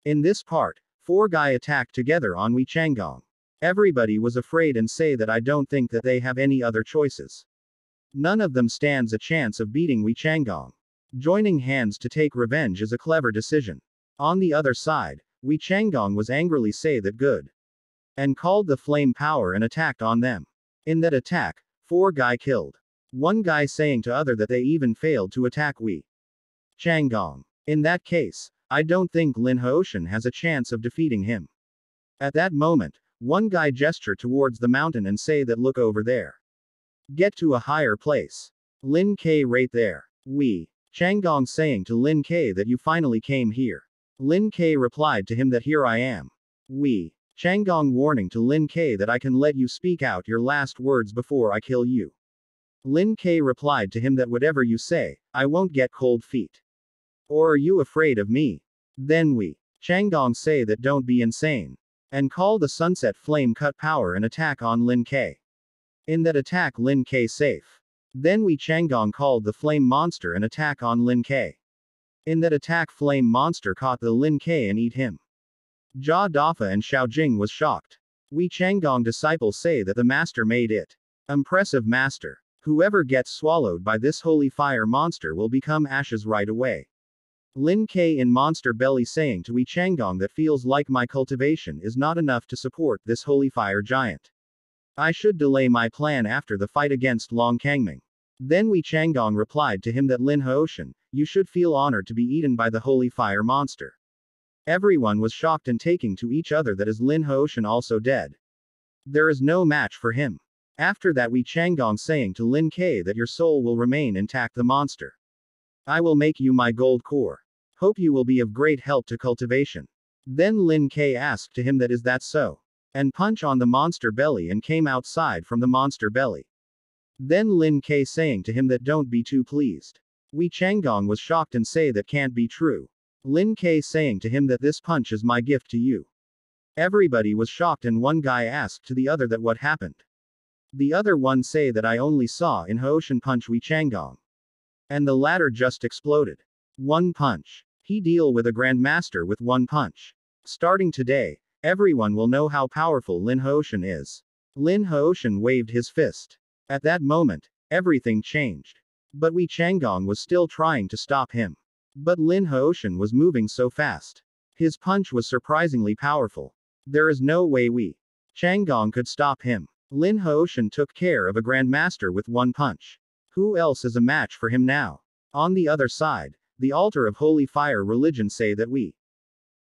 In this part, 4 guys attacked together on Wei Changgong. Everybody was afraid and say that I don't think that they have any other choices. None of them stands a chance of beating Wei Changgong. Joining hands to take revenge is a clever decision. On the other side, Wei Changgong was angrily say that good. And called the flame power and attacked on them. In that attack, 4 guys killed. 1 guy saying to other that they even failed to attack Wei Changgong. In that case, I don't think Lin Haoshan has a chance of defeating him. At that moment, 1 guy gesture towards the mountain and say that look over there. Get to a higher place. Lin K right there. Wei Changgong saying to Lin K that you finally came here. Lin K replied to him that here I am. Wei Changgong warning to Lin K that I can let you speak out your last words before I kill you. Lin K replied to him that whatever you say, I won't get cold feet. Or are you afraid of me? Then Wei Changgong say that don't be insane. And call the sunset flame cut power and attack on Lin K. In that attack Lin K safe. Then Wei Changgong called the flame monster and attack on Lin K. In that attack flame monster caught the Lin K and eat him. Jia Dafa and Xiaojing was shocked. Wei Changgong disciples say that the master made it. Impressive master. Whoever gets swallowed by this holy fire monster will become ashes right away. Lin K in monster belly saying to Wei Changgong that feels like my cultivation is not enough to support this holy fire giant. I should delay my plan after the fight against Long Kangming. Then Wei Changgong replied to him that Lin Haoshan, you should feel honored to be eaten by the holy fire monster. Everyone was shocked and taking to each other that is Lin Haoshan also dead. There is no match for him. After that Wei Changgong saying to Lin K that your soul will remain intact the monster. I will make you my gold core. Hope you will be of great help to cultivation. Then Lin K asked to him that is that so? And punch on the monster belly and came outside from the monster belly. Then Lin K saying to him that don't be too pleased. Wei Changgong was shocked and say that can't be true. Lin K saying to him that this punch is my gift to you. Everybody was shocked and 1 guy asked to the other that what happened. The other one say that I only saw in Haoshan punch Wei Changgong. And the latter just exploded. 1 punch. He deal with a grandmaster with 1 punch. Starting today, everyone will know how powerful Lin Haoshan is. Lin Haoshan waved his fist. At that moment, everything changed. But Wei Changgong was still trying to stop him. But Lin Haoshan was moving so fast. His punch was surprisingly powerful. There is no way Wei Changgong could stop him. Lin Haoshan took care of a grandmaster with 1 punch. Who else is a match for him now? On the other side, the altar of holy fire religion say that Wei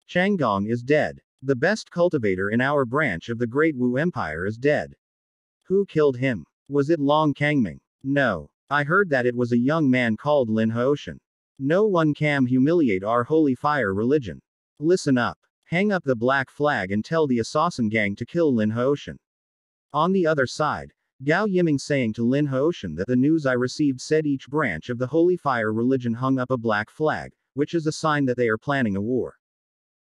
Changgong is dead. The best cultivator in our branch of the Great Wu Empire is dead. Who killed him? Was it Long Kangming? No. I heard that it was a young man called Lin Haoshan. No one can humiliate our holy fire religion. Listen up. Hang up the black flag and tell the assassin gang to kill Lin Haoshan. On the other side, Gao Yiming saying to Lin Haoshan that the news I received said each branch of the holy fire religion hung up a black flag, which is a sign that they are planning a war.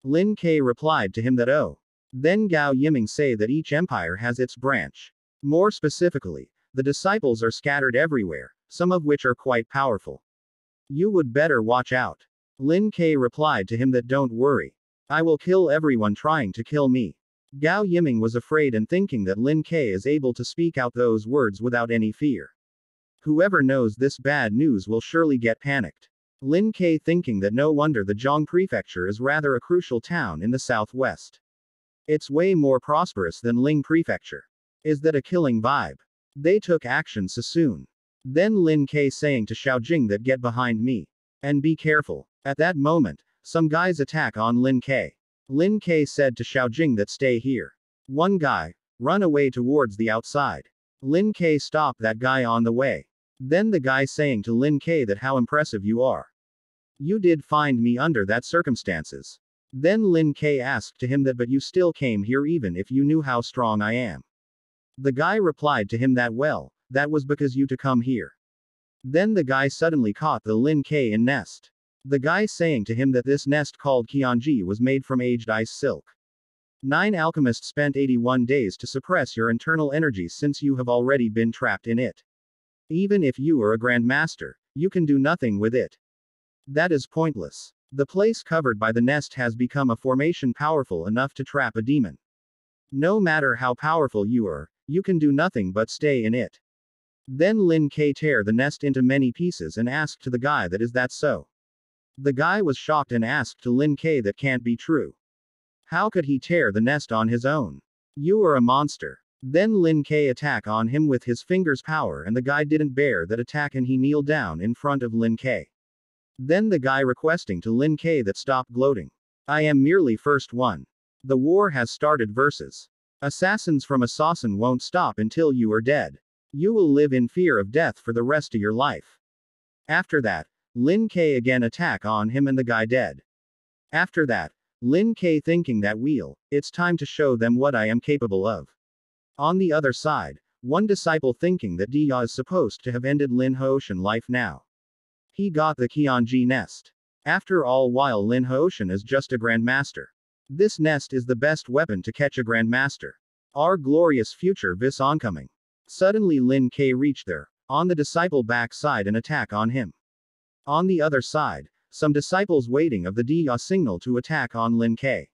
Lin K replied to him that oh. Then Gao Yiming say that each empire has its branch. More specifically, the disciples are scattered everywhere, some of which are quite powerful. You would better watch out. Lin K replied to him that don't worry. I will kill everyone trying to kill me. Gao Yiming was afraid and thinking that Lin K is able to speak out those words without any fear. Whoever knows this bad news will surely get panicked. Lin K thinking that no wonder the Zhang Prefecture is rather a crucial town in the southwest. It's way more prosperous than Ling Prefecture. Is that a killing vibe? They took action so soon. Then Lin K saying to Xiaojing that get behind me. And be careful. At that moment, some guys attack on Lin K. Lin K said to Xiaojing that stay here. 1 guy, run away towards the outside. Lin K stopped that guy on the way. Then the guy saying to Lin K that how impressive you are. You did find me under that circumstances. Then Lin K asked to him that but you still came here even if you knew how strong I am. The guy replied to him that well, that was because you to come here. Then the guy suddenly caught the Lin K in nest. The guy saying to him that this nest called Qianji was made from aged ice silk. 9 alchemists spent 81 days to suppress your internal energies since you have already been trapped in it. Even if you are a grandmaster, you can do nothing with it. That is pointless. The place covered by the nest has become a formation powerful enough to trap a demon. No matter how powerful you are, you can do nothing but stay in it. Then Lin K tear the nest into many pieces and asked to the guy that is that so. The guy was shocked and asked to Lin K that can't be true. How could he tear the nest on his own? You are a monster. Then Lin K attack on him with his fingers power and the guy didn't bear that attack and he kneeled down in front of Lin K. Then the guy requesting to Lin K that stop gloating. I am merely first one. The war has started versus. Assassins from Assassin won't stop until you are dead. You will live in fear of death for the rest of your life. After that, Lin K again attack on him and the guy dead. After that, Lin K thinking that it's time to show them what I am capable of. On the other side, one disciple thinking that Dia is supposed to have ended Lin Hooshan life now. He got the Kionji nest. After all while Lin Hooshan is just a grandmaster. This nest is the best weapon to catch a grandmaster. Our glorious future vis oncoming. Suddenly Lin K reached there, on the disciple backside and attack on him. On the other side, some disciples waiting of the Dia signal to attack on Lin K.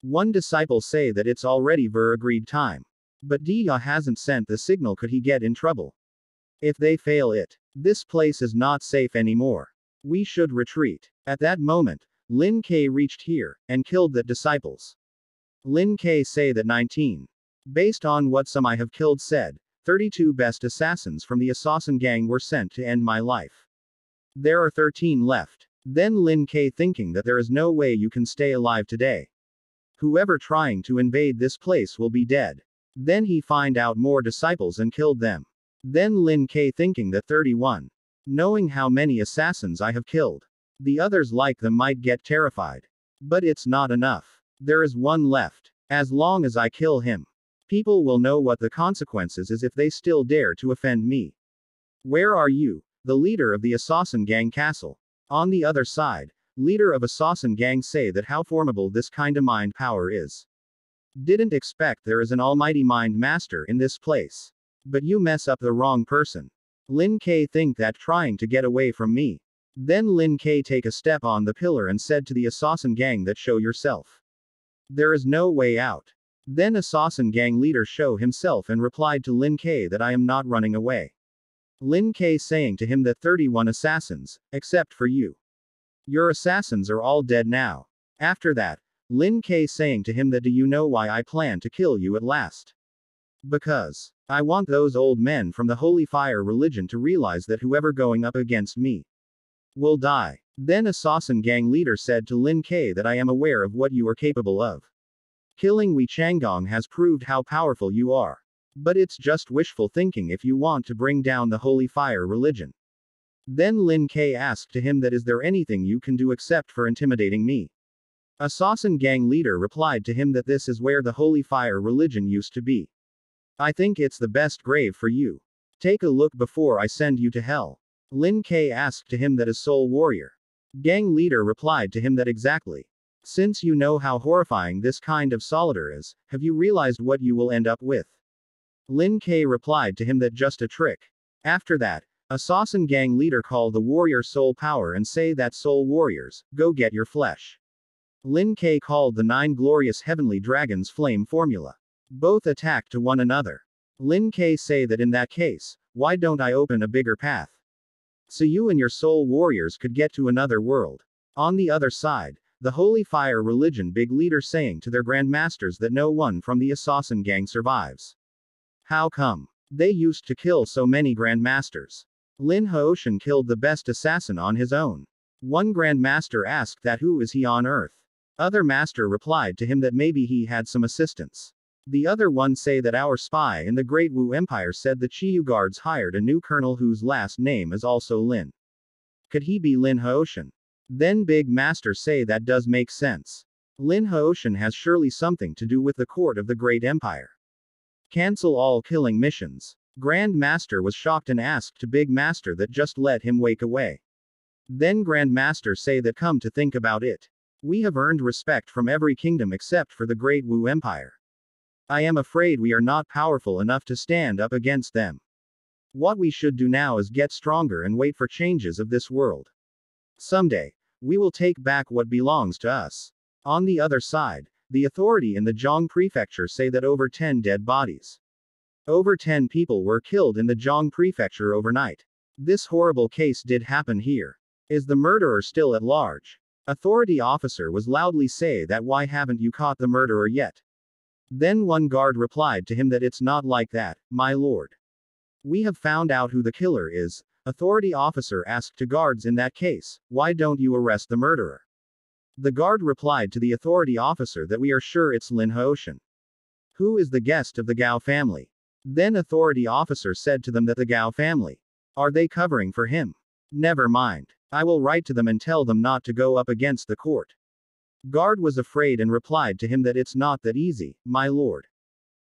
One disciple say that it's already ver agreed time. But Dia hasn't sent the signal, could he get in trouble? If they fail it, this place is not safe anymore. We should retreat. At that moment, Lin K reached here, and killed the disciples. Lin K say that 19. Based on what some I have killed said, 32 best assassins from the assassin gang were sent to end my life. There are 13 left. Then Lin K thinking that there is no way you can stay alive today. Whoever trying to invade this place will be dead. Then he find out more disciples and killed them. Then Lin K thinking that 31. Knowing how many assassins I have killed. The others like them might get terrified. But it's not enough. There is one left. As long as I kill him, people will know what the consequences is if they still dare to offend me. Where are you, the leader of the assassin gang castle? On the other side, leader of assassin gang say that how formidable this kind of mind power is. Didn't expect there is an almighty mind master in this place. But you mess up the wrong person. Lin K think that trying to get away from me. Then Lin K take a step on the pillar and said to the assassin gang that show yourself. There is no way out. Then assassin gang leader show himself and replied to Lin K that I am not running away. Lin K saying to him that 31 assassins, except for you. Your assassins are all dead now. After that, Lin K saying to him that do you know why I plan to kill you at last? Because I want those old men from the Holy Fire religion to realize that whoever going up against me will die. Then assassin gang leader said to Lin K that I am aware of what you are capable of. Killing Wei Changgong has proved how powerful you are. But it's just wishful thinking if you want to bring down the Holy Fire religion. Then Lin K asked to him that is there anything you can do except for intimidating me? Assassin gang leader replied to him that this is where the Holy Fire religion used to be. I think it's the best grave for you. Take a look before I send you to hell. Lin K asked to him that is soul warrior. Gang leader replied to him that exactly. Since you know how horrifying this kind of solitaire is, have you realized what you will end up with? Lin K replied to him that just a trick. After that, assassin gang leader call the warrior soul power and say that soul warriors, go get your flesh. Lin K called the 9 glorious heavenly dragons flame formula. Both attack to one another. Lin K say that in that case, why don't I open a bigger path? So you and your soul warriors could get to another world. On the other side, the Holy Fire religion big leader saying to their grandmasters that no one from the assassin gang survives. How come? They used to kill so many grandmasters. Lin Hooshan killed the best assassin on his own. One grandmaster asked that who is he on earth? Other master replied to him that maybe he had some assistants. The other one say that our spy in the Great Wu Empire said the Chiyu guards hired a new colonel whose last name is also Lin. Could he be Lin Hooshan? Then big master say that does make sense. Lin Hooshan has surely something to do with the court of the Great Empire. Cancel all killing missions. Grand Master was shocked and asked to Big Master that just let him wake away. Then Grand Master say that come to think about it. We have earned respect from every kingdom except for the Great Wu Empire. I am afraid we are not powerful enough to stand up against them. What we should do now is get stronger and wait for changes of this world. Someday, we will take back what belongs to us. On the other side, the authority in the Zhang prefecture say that over 10 dead bodies. Over 10 people were killed in the Zhang prefecture overnight. This horrible case did happen here. Is the murderer still at large? Authority officer was loudly say that why haven't you caught the murderer yet? Then one guard replied to him that it's not like that, my lord. We have found out who the killer is. Authority officer asked to guards in that case, why don't you arrest the murderer? The guard replied to the authority officer that we are sure it's Lin Haoshan. Who is the guest of the Gao family? Then authority officer said to them that the Gao family. Are they covering for him? Never mind. I will write to them and tell them not to go up against the court. Guard was afraid and replied to him that it's not that easy, my lord.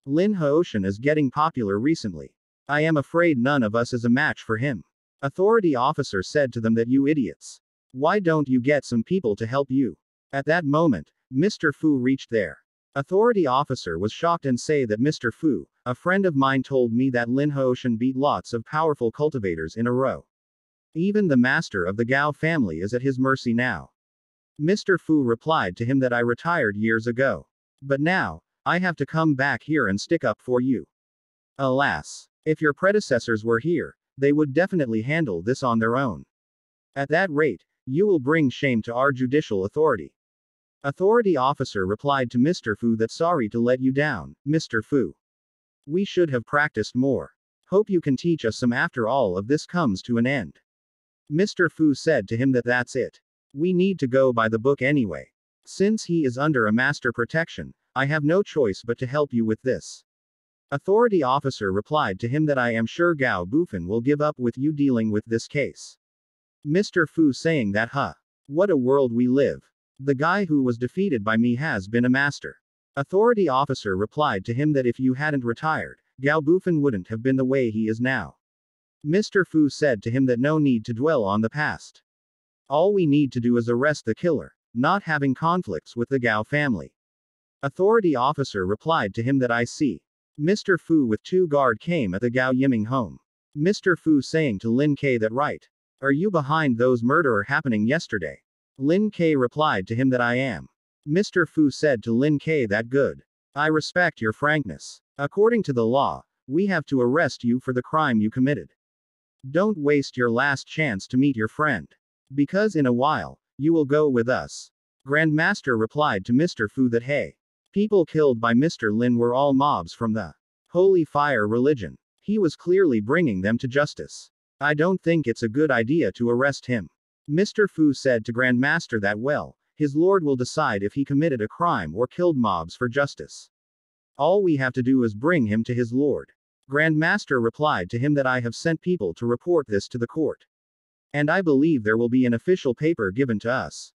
Lin Haoshan is getting popular recently. I am afraid none of us is a match for him. Authority officer said to them that you idiots. Why don't you get some people to help you? At that moment, Mr. Fu reached there. Authority officer was shocked and say that Mr. Fu, a friend of mine told me that Lin Haoshan beat lots of powerful cultivators in a row. Even the master of the Gao family is at his mercy now. Mr. Fu replied to him that I retired years ago. But now, I have to come back here and stick up for you. Alas, if your predecessors were here, they would definitely handle this on their own. At that rate, you will bring shame to our judicial authority. Authority officer replied to Mr. Fu that sorry to let you down, Mr. Fu. We should have practiced more. Hope you can teach us some after all of this comes to an end. Mr. Fu said to him that that's it. We need to go by the book anyway. Since he is under a master protection, I have no choice but to help you with this. Authority officer replied to him that I am sure Gao Bufan will give up with you dealing with this case. Mr. Fu saying that what a world we live. The guy who was defeated by me has been a master. Authority officer replied to him that if you hadn't retired, Gao Bufan wouldn't have been the way he is now. Mr. Fu said to him that no need to dwell on the past. All we need to do is arrest the killer, not having conflicts with the Gao family. Authority officer replied to him that I see. Mr. Fu with 2 guard came at the Gao Yiming home. Mr. Fu saying to Lin K that right. Are you behind those murder happening yesterday? Lin K replied to him that I am. Mr. Fu said to Lin K that good. I respect your frankness. According to the law, we have to arrest you for the crime you committed. Don't waste your last chance to meet your friend. Because in a while, you will go with us. Grandmaster replied to Mr. Fu that hey. People killed by Mr. Lin were all mobs from the Holy Fire religion. He was clearly bringing them to justice. I don't think it's a good idea to arrest him. Mr. Fu said to Grandmaster that well, his lord will decide if he committed a crime or killed mobs for justice. All we have to do is bring him to his lord. Grandmaster replied to him that I have sent people to report this to the court. And I believe there will be an official paper given to us.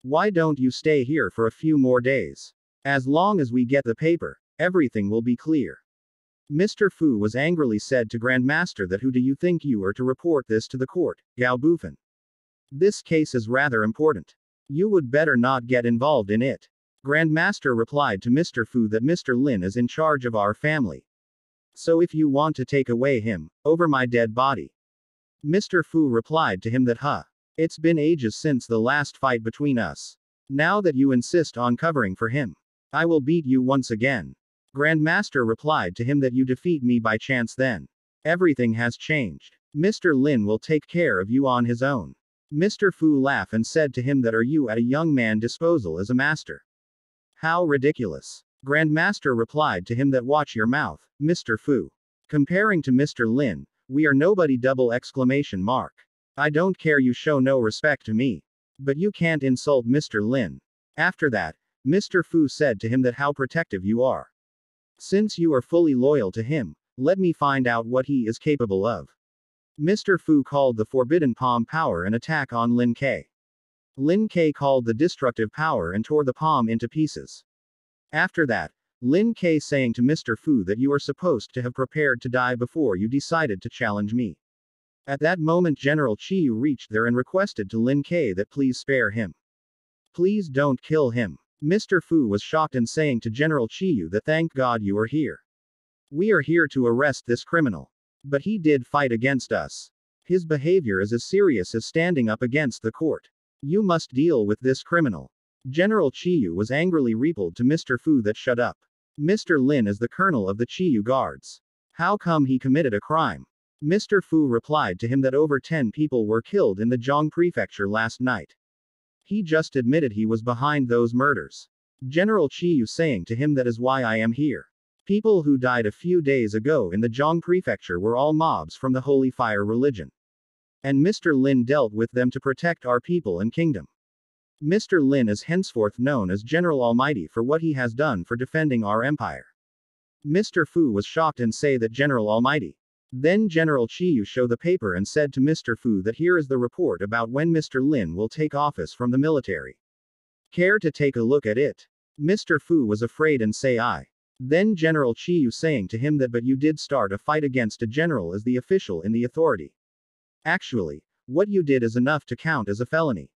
Why don't you stay here for a few more days? As long as we get the paper, everything will be clear. Mr. Fu was angrily said to Grandmaster that who do you think you are to report this to the court, Gao Bufan? This case is rather important. You would better not get involved in it. Grandmaster replied to Mr. Fu that Mr. Lin is in charge of our family. So if you want to take away him, over my dead body. Mr. Fu replied to him that it's been ages since the last fight between us. Now that you insist on covering for him, I will beat you once again. Grandmaster replied to him that you defeat me by chance then. Everything has changed. Mr. Lin will take care of you on his own. Mr. Fu laughed and said to him that are you at a young man disposal as a master? How ridiculous. Grandmaster replied to him that watch your mouth, Mr. Fu. Comparing to Mr. Lin, we are nobody double exclamation mark. I don't care you show no respect to me. But you can't insult Mr. Lin. After that, Mr. Fu said to him that how protective you are. Since you are fully loyal to him, let me find out what he is capable of. Mr. Fu called the forbidden palm power an attack on Lin K. Lin K called the destructive power and tore the palm into pieces. After that, Lin K saying to Mr. Fu that you are supposed to have prepared to die before you decided to challenge me. At that moment General Chiyu reached there and requested to Lin K that please spare him. Please don't kill him. Mr. Fu was shocked and saying to General Chiyu that thank God you are here. We are here to arrest this criminal. But he did fight against us. His behavior is as serious as standing up against the court. You must deal with this criminal. General Chiyu was angrily repelled to Mr. Fu that shut up. Mr. Lin is the colonel of the Chiyu guards. How come he committed a crime? Mr. Fu replied to him that over 10 people were killed in the Zhong prefecture last night. He just admitted he was behind those murders. General Chiyu saying to him that is why I am here. People who died a few days ago in the Zhong prefecture were all mobs from the Holy Fire religion. And Mr. Lin dealt with them to protect our people and kingdom. Mr. Lin is henceforth known as General Almighty for what he has done for defending our empire. Mr. Fu was shocked and say that General Almighty. Then General Chiyu showed the paper and said to Mr. Fu that here is the report about when Mr. Lin will take office from the military. Care to take a look at it? Mr. Fu was afraid and say I. Then General Chiyu saying to him that but you did start a fight against a general as the official in the authority. Actually, what you did is enough to count as a felony.